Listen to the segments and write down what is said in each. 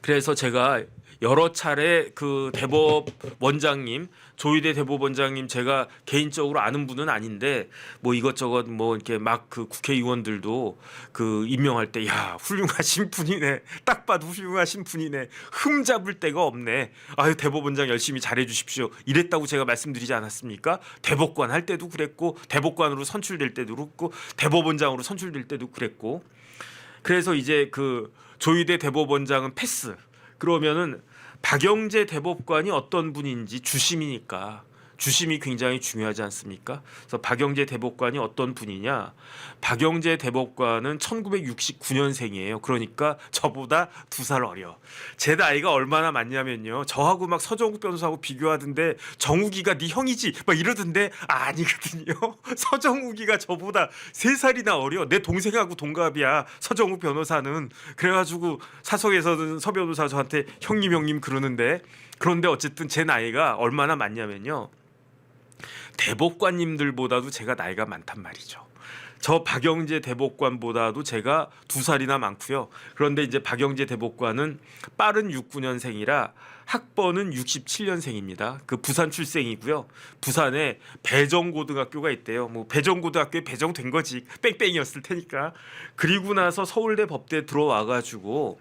그래서 제가 여러 차례 그 대법원장님, 조희대 대법원장님 제가 개인적으로 아는 분은 아닌데 뭐 이것저것 뭐 이렇게 막 그 국회의원들도 그 임명할 때 야 훌륭하신 분이네, 딱 봐도 훌륭하신 분이네, 흠 잡을 데가 없네, 아유 대법원장 열심히 잘해 주십시오 이랬다고 제가 말씀드리지 않았습니까? 대법관 할 때도 그랬고, 대법관으로 선출될 때도 그렇고, 대법원장으로 선출될 때도 그랬고. 그래서 이제 그 조희대 대법원장은 패스. 그러면은 박영재 대법관이 어떤 분인지, 주심이니까 주심이 굉장히 중요하지 않습니까? 그래서 박영재 대법관이 어떤 분이냐? 박영재 대법관은 1969년생이에요. 그러니까 저보다 2살 어려. 제 나이가 얼마나 많냐면요, 저하고 막 서정욱 변호사하고 비교하던데 정욱이가 네 형이지 막 이러던데 아니거든요. 서정욱이가 저보다 3살이나 어려. 내 동생하고 동갑이야, 서정욱 변호사는. 그래가지고 사석에서는 서 변호사 저한테 형님 그러는데, 그런데 어쨌든 제 나이가 얼마나 많냐면요, 대법관님들보다도 제가 나이가 많단 말이죠. 저 박영재 대법관보다도 제가 2살이나 많고요. 그런데 이제 박영재 대법관은 빠른 69년생이라 학번은 67년생입니다. 그 부산 출생이고요. 부산에 배정고등학교가 있대요. 뭐 배정고등학교에 배정된 거지, 뺑뺑이였을 테니까. 그리고 나서 서울대 법대 들어와가지고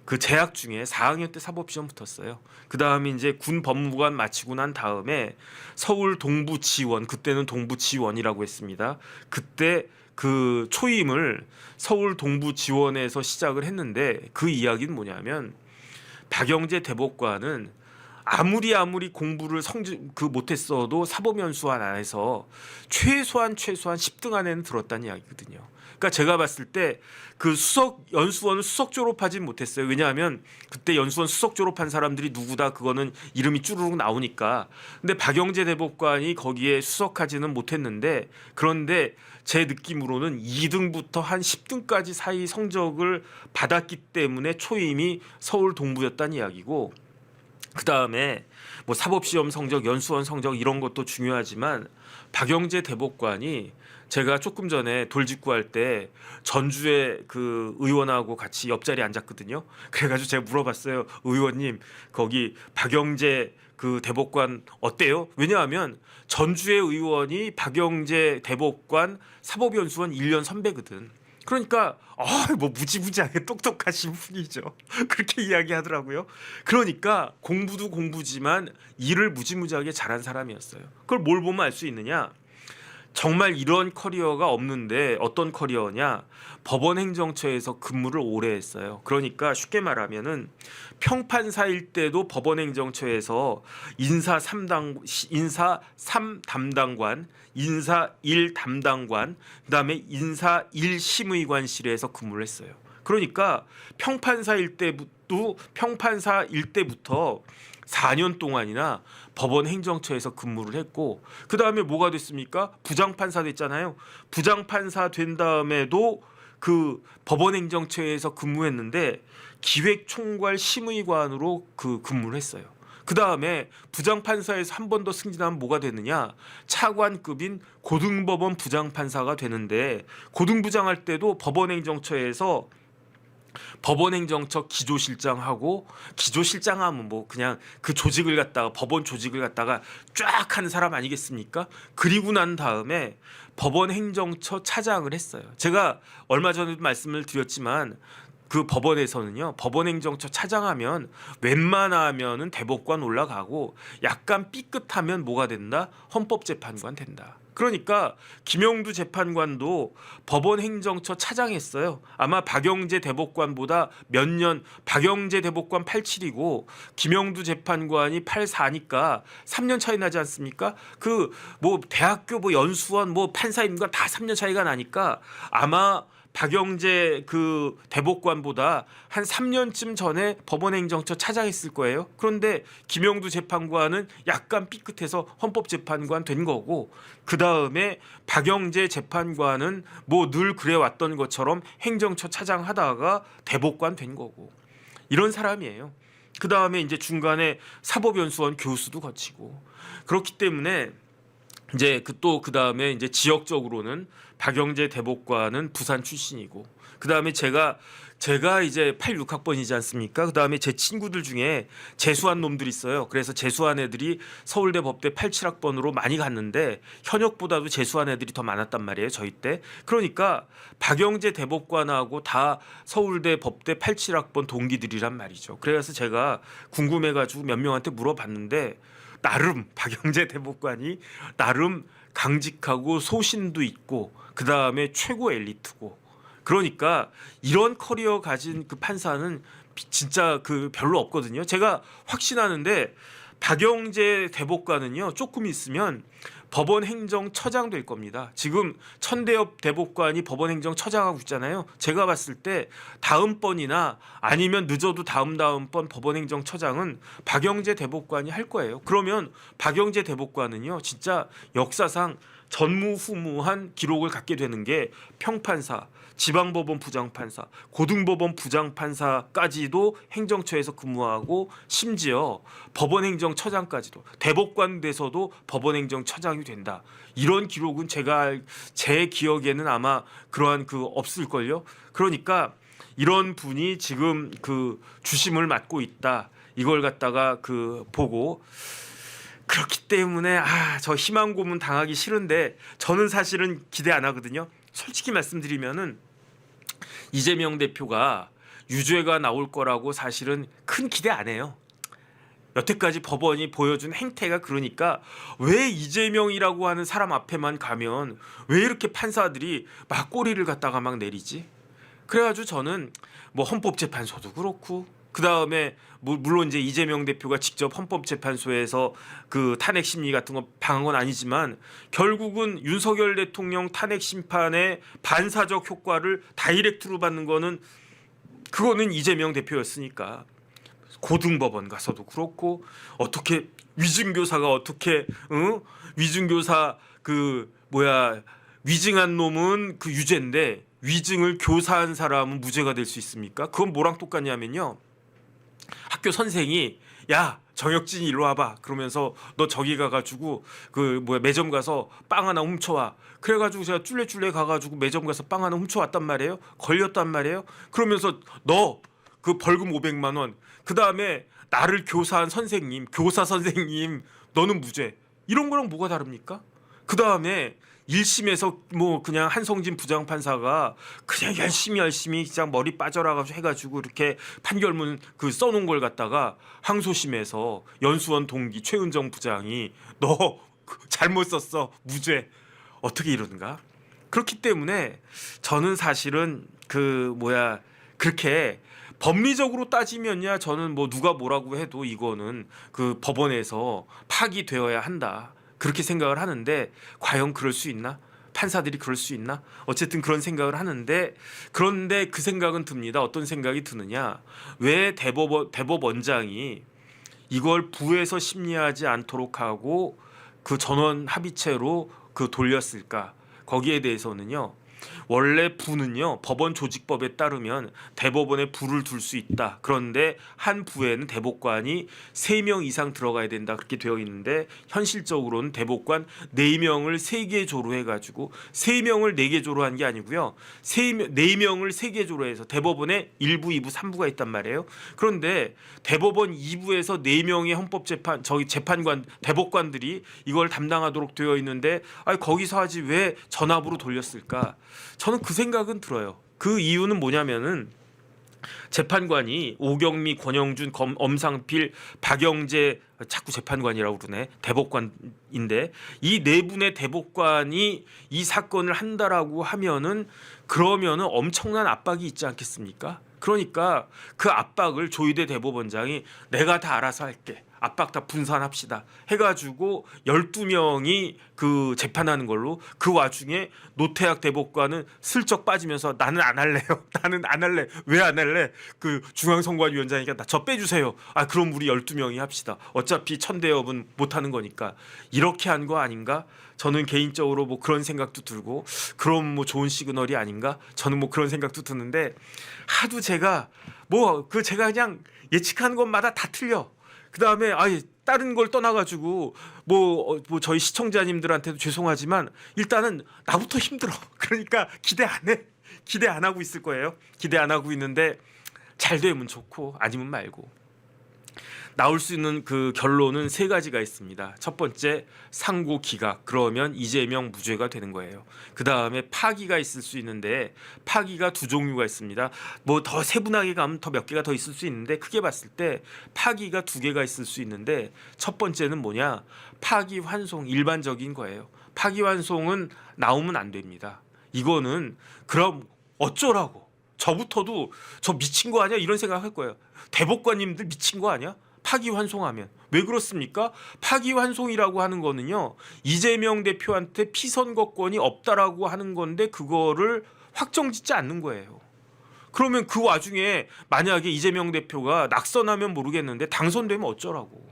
그 재학 중에 4학년 때 사법시험 붙었어요. 그 다음에 이제 군 법무관 마치고 난 다음에 서울 동부지원, 그때는 동부지원이라고 했습니다. 그때 그 초임을 서울 동부지원에서 시작을 했는데, 그 이야기는 뭐냐면 박영재 대법관은 아무리 공부를 못했어도 사법연수원 안에서 최소한 10등 안에는 들었다는 이야기거든요. 그러니까 제가 봤을 때 그 연수원을 수석 졸업하진 못했어요. 왜냐하면 그때 연수원 수석 졸업한 사람들이 누구다 그거는 이름이 쭈루룩 나오니까. 근데 박영재 대법관이 거기에 수석하지는 못했는데, 그런데 제 느낌으로는 2등부터 한 10등까지 사이 성적을 받았기 때문에 초임이 서울 동부였다는 이야기고, 그 다음에 뭐 사법시험 성적, 연수원 성적 이런 것도 중요하지만 박영재 대법관이, 제가 조금 전에 돌직구할 때 전주에 그 의원하고 같이 옆자리에 앉았거든요. 그래가지고 제가 물어봤어요. 의원님, 거기 박영재 그 대법관 어때요? 왜냐하면 전주의 의원이 박영재 대법관 사법연수원 1년 선배거든. 그러니까 뭐 무지무지하게 똑똑하신 분이죠. 그렇게 이야기하더라고요. 그러니까 공부도 공부지만 일을 무지무지하게 잘한 사람이었어요. 그걸 뭘 보면 알 수 있느냐? 정말 이런 커리어가 없는데, 어떤 커리어냐? 법원행정처에서 근무를 오래 했어요. 그러니까 쉽게 말하면은 평판사일 때도 법원행정처에서 인사 3담당관, 인사 1담당관, 그다음에 인사 1심의관실에서 근무를 했어요. 그러니까 평판사일 때부터 4년 동안이나 법원 행정처에서 근무를 했고, 그 다음에 뭐가 됐습니까? 부장판사 됐잖아요. 부장판사 된 다음에도 그 법원 행정처에서 근무했는데 기획총괄 심의관으로 그 근무를 했어요. 그 다음에 부장판사에서 한 번 더 승진하면 뭐가 되느냐? 차관급인 고등법원 부장판사가 되는데, 고등부장 할 때도 법원행정처에서 법원행정처 기조실장하고, 기조실장하면 뭐 그냥 그 조직을 갖다가, 법원 조직을 갖다가 쫙 하는 사람 아니겠습니까? 그리고 난 다음에 법원행정처 차장을 했어요. 제가 얼마 전에도 말씀을 드렸지만 그 법원에서는요, 법원행정처 차장하면 웬만하면은 대법관 올라가고, 약간 삐끗하면 뭐가 된다? 헌법재판관 된다. 그러니까 김영두 재판관도 법원행정처 차장했어요. 아마 박영재 대법관보다 몇 년, 박영재 대법관 87이고 김영두 재판관이 84니까 3년 차이 나지 않습니까? 그 뭐 대학교 뭐 연수원 뭐 판사임과 다 3년 차이가 나니까 아마 박영재 그 대법관보다 한 3년쯤 전에 법원행정처 차장했을 거예요. 그런데 김영두 재판관은 약간 삐끗해서 헌법재판관 된 거고, 그 다음에 박영재 재판관은 뭐 늘 그래왔던 것처럼 행정처 차장 하다가 대법관 된 거고, 이런 사람이에요. 그 다음에 이제 중간에 사법연수원 교수도 거치고. 그렇기 때문에 이제 그 다음에 이제 지역적으로는 박영재 대법관은 부산 출신이고, 그 다음에 제가 제가 이제 86학번이지 않습니까? 그다음에 제 친구들 중에 재수한 놈들이 있어요. 그래서 재수한 애들이 서울대 법대 87학번으로 많이 갔는데 현역보다도 재수한 애들이 더 많았단 말이에요. 저희 때. 그러니까 박영재 대법관하고 다 서울대 법대 87학번 동기들이란 말이죠. 그래서 제가 궁금해가지고 몇 명한테 물어봤는데 나름 박영재 대법관이 나름 강직하고 소신도 있고 그다음에 최고 엘리트고 그러니까 이런 커리어 가진 그 판사는 진짜 그 별로 없거든요. 제가 확신하는데 박영재 대법관은요 조금 있으면 법원행정처장 될 겁니다. 지금 천대엽 대법관이 법원행정처장하고 있잖아요. 제가 봤을 때 다음번이나 아니면 늦어도 다음번 법원행정처장은 박영재 대법관이 할 거예요. 그러면 박영재 대법관은요 진짜 역사상 전무후무한 기록을 갖게 되는 게 평판사, 지방법원 부장판사, 고등법원 부장판사까지도 행정처에서 근무하고 심지어 법원행정처장까지도 대법관 돼서도 법원행정처장이 된다. 이런 기록은 제 기억에는 아마 그러한 그 없을걸요. 그러니까 이런 분이 지금 그 주심을 맡고 있다. 이걸 갖다가 그 보고 그렇기 때문에 저 희망 고문 당하기 싫은데 저는 사실은 기대 안 하거든요. 솔직히 말씀드리면은 이재명 대표가 유죄가 나올 거라고 사실은 큰 기대 안 해요. 여태까지 법원이 보여준 행태가 그러니까 왜 이재명이라고 하는 사람 앞에만 가면 왜 이렇게 판사들이 막 꼬리를 갖다가 막 내리지? 그래가지고 저는 뭐 헌법재판소도 그렇고 그 다음에 물론 이제 이재명 대표가 직접 헌법재판소에서 그 탄핵 심리 같은 거 방한 건 아니지만 결국은 윤석열 대통령 탄핵 심판의 반사적 효과를 다이렉트로 받는 거는 그거는 이재명 대표였으니까 고등법원 가서도 그렇고 어떻게 위증교사가 어떻게 위증교사 위증한 놈은 그 유죄인데 위증을 교사한 사람은 무죄가 될 수 있습니까? 그건 뭐랑 똑같냐면요. 학교 선생이 야 정혁진이 일로 와봐 그러면서 너 저기 가가지고 매점 가서 빵 하나 훔쳐와 그래가지고 제가 쫄래쫄래 가가지고 매점 가서 빵 하나 훔쳐왔단 말이에요. 걸렸단 말이에요. 그러면서 너 그 벌금 500만 원 그 다음에 나를 교사한 선생님 교사 선생님 너는 무죄 이런 거랑 뭐가 다릅니까? 그 다음에 1심에서 뭐 그냥 한성진 부장판사가 그냥 열심히 그냥 머리 빠져라가지고 해가지고 이렇게 판결문 써놓은 걸 갖다가 항소심에서 연수원 동기 최은정 부장이 너 잘못 썼어 무죄 어떻게 이러는가? 그렇기 때문에 저는 사실은 그렇게 법리적으로 따지면야 저는 뭐 누가 뭐라고 해도 이거는 그 법원에서 파기되어야 한다. 그렇게 생각을 하는데 과연 그럴 수 있나? 판사들이 그럴 수 있나? 어쨌든 그런 생각을 하는데 그런데 그 생각은 듭니다. 어떤 생각이 드느냐? 왜 대법원장이 이걸 부에서 심리하지 않도록 하고 그 전원 합의체로 돌렸을까? 거기에 대해서는요. 원래 부는요 법원 조직법에 따르면 대법원에 부를 둘 수 있다. 그런데 한 부에는 대법관이 3명 이상 들어가야 된다. 그렇게 되어 있는데 현실적으로는 대법관 4명을 3개 조로 해가지고 3명을 4개 조로 한 게 아니고요. 4명을 3개 조로 해서 대법원에 1부, 2부, 3부가 있단 말이에요. 그런데 대법원 2부에서 4명의 재판관 대법관들이 이걸 담당하도록 되어 있는데 거기서 하지 왜 전압으로 돌렸을까? 저는 그 생각은 들어요. 그 이유는 뭐냐면은 재판관이 오경미, 권영준, 엄상필, 박영재 자꾸 재판관이라고 그러네. 대법관인데 이 4분의 대법관이 이 사건을 한다라고 하면은 그러면은 엄청난 압박이 있지 않겠습니까? 그러니까 그 압박을 조희대 대법원장이 내가 다 알아서 할게. 압박 다 분산합시다 해가지고 12명이 그 재판하는 걸로 그 와중에 노태학 대법관은 슬쩍 빠지면서 나는 안 할래요. 나는 안 할래. 왜 안 할래? 그 중앙선관위원장이니까 나 저 빼주세요. 그럼 우리 12명이 합시다. 어차피 천대엽은 못하는 거니까 이렇게 한 거 아닌가? 저는 개인적으로 뭐 그런 생각도 들고 그럼 뭐 좋은 시그널이 아닌가? 저는 뭐 그런 생각도 드는데 하도 제가 제가 그냥 예측하는 것마다 다 틀려. 그 다음에 다른 걸 떠나가지고 저희 시청자님들한테도 죄송하지만 일단은 나부터 힘들어. 그러니까 기대 안 해. 기대 안 하고 있을 거예요. 기대 안 하고 있는데 잘 되면 좋고 아니면 말고. 나올 수 있는 그 결론은 세 가지가 있습니다. 첫 번째, 상고 기각. 그러면 이재명 무죄가 되는 거예요. 그 다음에 파기가 있을 수 있는데 파기가 두 종류가 있습니다. 뭐 더 세분하게 가면 더 몇 개가 더 있을 수 있는데 크게 봤을 때 파기가 두 개가 있을 수 있는데 첫 번째는 뭐냐? 파기 환송 일반적인 거예요. 파기 환송은 나오면 안 됩니다. 이거는 그럼 어쩌라고? 저부터도 저 미친 거 아니야? 이런 생각할 거예요. 대법관님들 미친 거 아니야? 파기환송하면 왜 그렇습니까? 파기환송이라고 하는 거는요, 이재명 대표한테 피선거권이 없다라고 하는 건데 그거를 확정짓지 않는 거예요. 그러면 그 와중에 만약에 이재명 대표가 낙선하면 모르겠는데 당선되면 어쩌라고?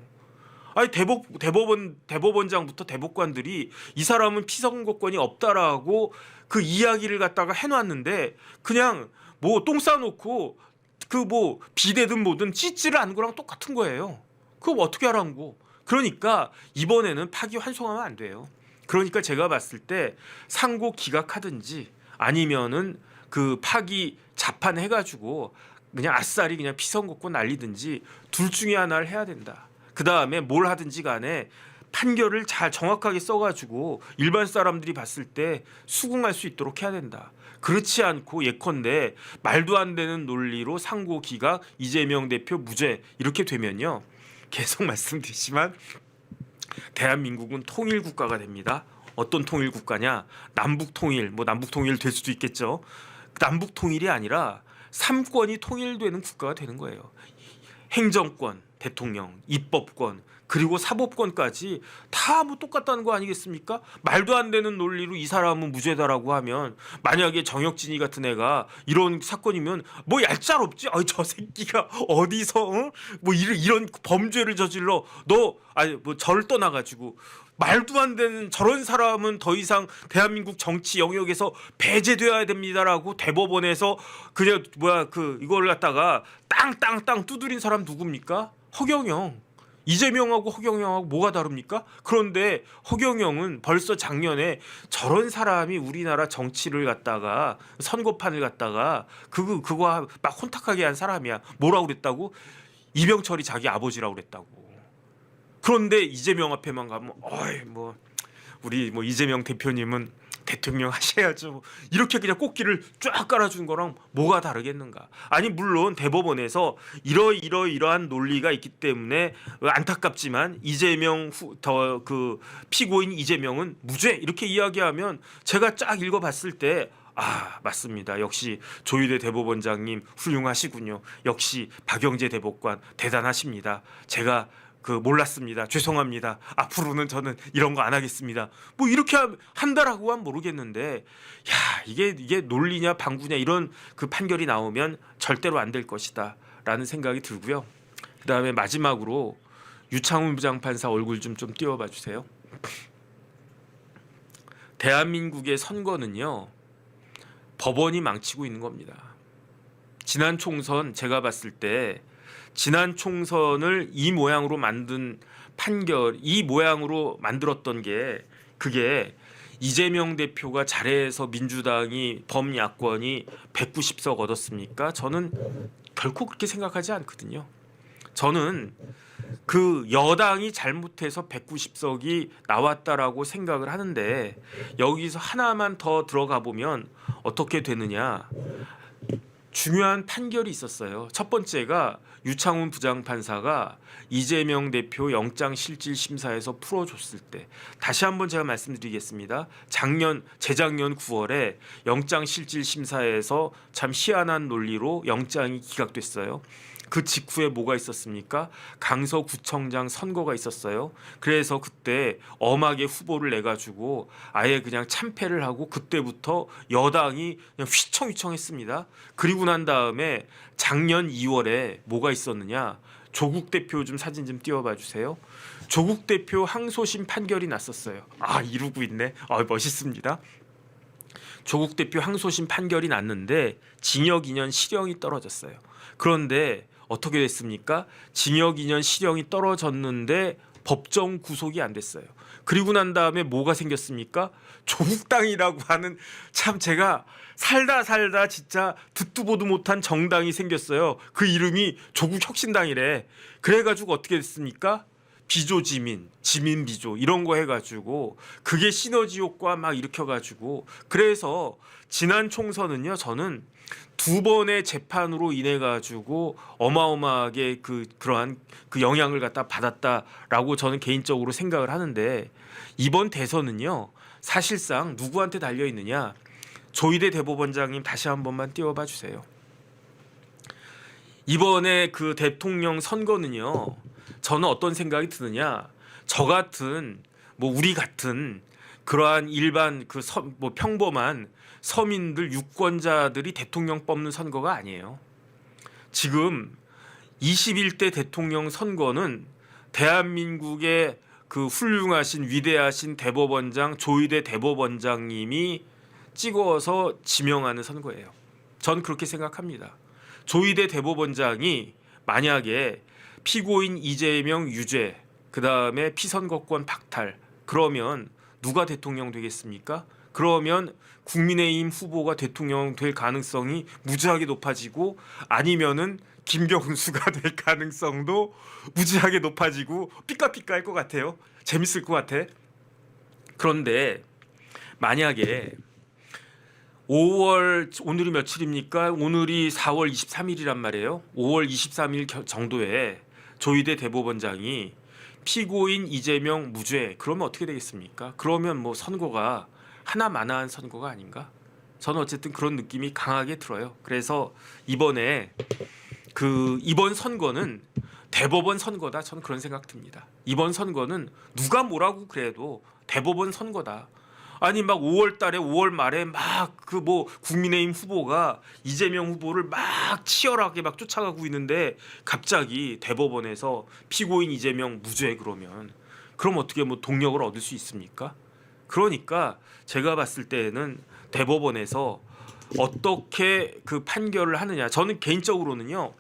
아니 대법원장부터 대법관들이 이 사람은 피선거권이 없다라고 그 이야기를 갖다가 해놨는데 그냥 뭐 똥 싸놓고 그 뭐 비대든 뭐든 찢지를 않은 거랑 똑같은 거예요. 그거 어떻게 하라는 거? 그러니까 이번에는 파기환송하면 안 돼요. 그러니까 제가 봤을 때 상고 기각하든지 아니면은 그 파기 자판해가지고 그냥 아싸리 그냥 피선거권 날리든지 둘 중에 하나를 해야 된다. 그 다음에 뭘 하든지 간에 판결을 잘 정확하게 써가지고 일반 사람들이 봤을 때 수긍할 수 있도록 해야 된다. 그렇지 않고 예컨대 말도 안 되는 논리로 상고 기각 이재명 대표 무죄 이렇게 되면요. 계속 말씀드리지만 대한민국은 통일 국가가 됩니다. 어떤 통일 국가냐? 남북 통일, 뭐 남북 통일 될 수도 있겠죠. 남북 통일이 아니라 삼권이 통일되는 국가가 되는 거예요. 행정권, 대통령, 입법권, 그리고 사법권까지 다 뭐 똑같다는 거 아니겠습니까? 말도 안 되는 논리로 이 사람은 무죄다라고 하면 만약에 정혁진이 같은 애가 이런 사건이면 뭐 얄짤없지. 저 새끼가 어디서 뭐 이런 범죄를 저질러 너 아니 뭐 절 떠나가지고 말도 안 되는 저런 사람은 더 이상 대한민국 정치 영역에서 배제돼야 됩니다라고 대법원에서 그냥 이걸 갖다가 땅땅땅 두드린 사람 누굽니까? 허경영. 이재명하고 허경영하고 뭐가 다릅니까? 그런데 허경영은 벌써 작년에 저런 사람이 우리나라 정치를 갖다가 선거판을 갖다가 그거 막 혼탁하게 한 사람이야. 뭐라고 그랬다고? 이병철이 자기 아버지라고 그랬다고. 그런데 이재명 앞에만 가면 우리 이재명 대표님은 대통령 하셔야죠. 이렇게 그냥 꽃길을 쫙 깔아준 거랑 뭐가 다르겠는가? 아니 물론 대법원에서 이러한 논리가 있기 때문에 안타깝지만 이재명 그 피고인 이재명은 무죄 이렇게 이야기하면 제가 쫙 읽어봤을 때 맞습니다. 역시 조유대 대법원장님 훌륭하시군요. 역시 박영재 대법관 대단하십니다. 제가 몰랐습니다. 죄송합니다. 앞으로는 저는 이런 거 안 하겠습니다. 뭐 이렇게 한다라고 하면 모르겠는데, 이게 논리냐 방구냐 이런 그 판결이 나오면 절대로 안 될 것이다라는 생각이 들고요. 그다음에 마지막으로 유창훈 부장판사 얼굴 좀 띄워봐 주세요. 대한민국의 선거는요, 법원이 망치고 있는 겁니다. 지난 총선 제가 봤을 때 지난 총선을 이 모양으로 만든 판결, 이 모양으로 만들었던 게 그게 이재명 대표가 잘해서 민주당이 범야권이 190석 얻었습니까? 저는 결코 그렇게 생각하지 않거든요. 저는 그 여당이 잘못해서 190석이 나왔다라고 생각을 하는데 여기서 하나만 더 들어가 보면 어떻게 되느냐. 중요한 판결이 있었어요. 첫 번째가 유창훈 부장판사가 이재명 대표 영장실질심사에서 풀어줬을 때, 다시 한번 제가 말씀드리겠습니다. 재작년 9월에 영장실질심사에서 참 희한한 논리로 영장이 기각됐어요. 그 직후에 뭐가 있었습니까? 강서구청장 선거가 있었어요. 그래서 그때 엄하게 후보를 내가지고 아예 그냥 참패를 하고 그때부터 여당이 그냥 휘청휘청했습니다. 그리고 난 다음에 작년 2월에 뭐가 있었느냐? 조국 대표 사진 좀 띄워봐 주세요. 조국 대표 항소심 판결이 났었어요. 이루고 있네. 멋있습니다. 조국 대표 항소심 판결이 났는데 징역 2년 실형이 떨어졌어요. 그런데 어떻게 됐습니까? 징역 2년 실형이 떨어졌는데 법정 구속이 안 됐어요. 그리고 난 다음에 뭐가 생겼습니까? 조국당이라고 하는, 참 제가 살다 진짜 듣도 보도 못한 정당이 생겼어요. 그 이름이 조국혁신당이래. 그래가지고 어떻게 됐습니까? 비조지민, 지민비조 이런 거 해가지고 그게 시너지 효과 막 일으켜가지고, 그래서 지난 총선은요, 저는 두 번의 재판으로 인해 가지고 어마어마하게 그러한 그 영향을 갖다 받았다라고 저는 개인적으로 생각을 하는데, 이번 대선은요 사실상 누구한테 달려 있느냐? 조희대 대법원장님 다시 한 번만 띄워봐 주세요. 이번에 그 대통령 선거는요, 저는 어떤 생각이 드느냐, 저 같은 뭐 우리 같은 그러한 일반 뭐 평범한 서민들 유권자들이 대통령 뽑는 선거가 아니에요. 지금 21대 대통령 선거는 대한민국의 그 훌륭하신 위대하신 대법원장 조희대 대법원장님이 찍어서 지명하는 선거예요. 전 그렇게 생각합니다. 조희대 대법원장이 만약에 피고인 이재명 유죄, 그다음에 피선거권 박탈, 그러면 누가 대통령 되겠습니까? 그러면 국민의힘 후보가 대통령 될 가능성이 무지하게 높아지고, 아니면은 김경수가 될 가능성도 무지하게 높아지고 삐까삐까할 것 같아요. 재밌을 것 같아. 그런데 만약에 5월, 오늘이 며칠입니까? 오늘이 4월 23일이란 말이에요. 5월 23일 정도에 조희대 대법원장이 피고인 이재명 무죄, 그러면 어떻게 되겠습니까? 그러면 뭐 선거가 하나마나한 선거가 아닌가? 저는 어쨌든 그런 느낌이 강하게 들어요. 그래서 이번 선거는 대법원 선거다. 저는 그런 생각 듭니다. 이번 선거는 누가 뭐라고 그래도 대법원 선거다. 아니 막 5월 달에 5월 말에 막 그 뭐 국민의힘 후보가 이재명 후보를 막 치열하게 막 쫓아가고 있는데, 갑자기 대법원에서 피고인 이재명 무죄 그럼 어떻게 뭐 동력을 얻을 수 있습니까? 그러니까 제가 봤을 때는 대법원에서 어떻게 그 판결을 하느냐, 저는 개인적으로는요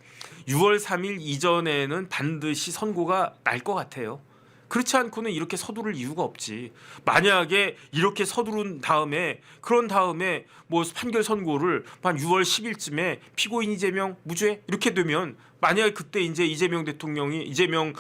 6월 3일 이전에는 반드시 선고가 날 것 같아요. 그렇지 않고는 이렇게 서두를 이유가 없지. 만약에 이렇게 서두른 다음에, 그런 다음에 뭐 판결 선고를 한 6월 10일쯤에 피고인 이재명 무죄 이렇게 되면, 만약에 그때 이제 이재명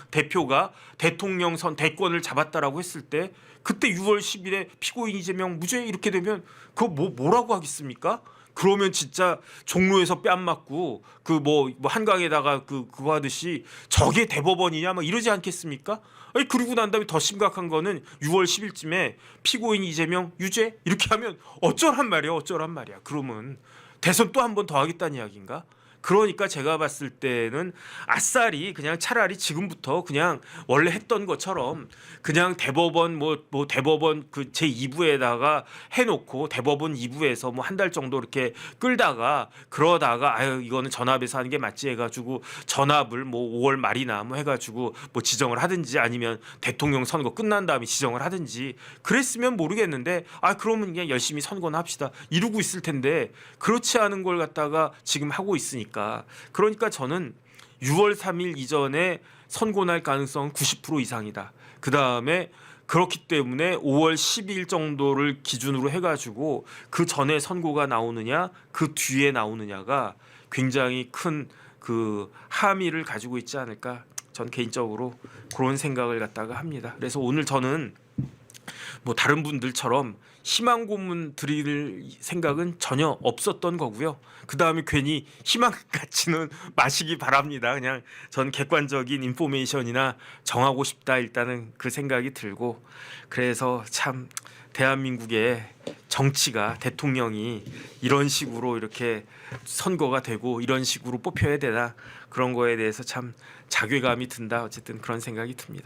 대표가 대통령 대권을 잡았다라고 했을 때, 그때 6월 10일에 피고인 이재명 무죄 이렇게 되면 그거 뭐라고 하겠습니까? 그러면 진짜 종로에서 뺨 맞고 그 뭐 한강에다가 그거 하듯이 저게 대법원이냐 막 이러지 않겠습니까? 아니, 그리고 난 다음에 더 심각한 거는 6월 10일쯤에 피고인 이재명 유죄 이렇게 하면 어쩌란 말이야. 그러면 대선 또 한 번 더 하겠다는 이야기인가? 그러니까 제가 봤을 때는 아싸리 그냥 차라리 지금부터 그냥 원래 했던 것처럼 그냥 대법원 대법원 그 제2부에다가 해놓고, 대법원 2부에서 뭐 한 달 정도 이렇게 끌다가, 그러다가 아유 이거는 전압에서 하는 게 맞지 해가지고 전압을 뭐 5월 말이나 뭐 해가지고 뭐 지정을 하든지, 아니면 대통령 선거 끝난 다음에 지정을 하든지 그랬으면 모르겠는데, 그러면 그냥 열심히 선거나 합시다 이러고 있을 텐데, 그렇지 않은 걸 갖다가 지금 하고 있으니까. 그러니까 저는 6월 3일 이전에 선고 날 가능성은 90% 이상이다. 그 다음에 그렇기 때문에 5월 10일 정도를 기준으로 해가지고 그 전에 선고가 나오느냐 그 뒤에 나오느냐가 굉장히 큰 그 함의를 가지고 있지 않을까, 전 개인적으로 그런 생각을 갖다가 합니다. 그래서 오늘 저는 뭐 다른 분들처럼 희망 고문 드릴 생각은 전혀 없었던 거고요. 그 다음에 괜히 희망 갖지는 마시기 바랍니다. 그냥 전 객관적인 인포메이션이나 정하고 싶다, 일단은 그 생각이 들고, 그래서 참 대한민국의 정치가, 대통령이 이런 식으로 이렇게 선거가 되고 이런 식으로 뽑혀야 되나, 그런 거에 대해서 참 자괴감이 든다, 어쨌든 그런 생각이 듭니다.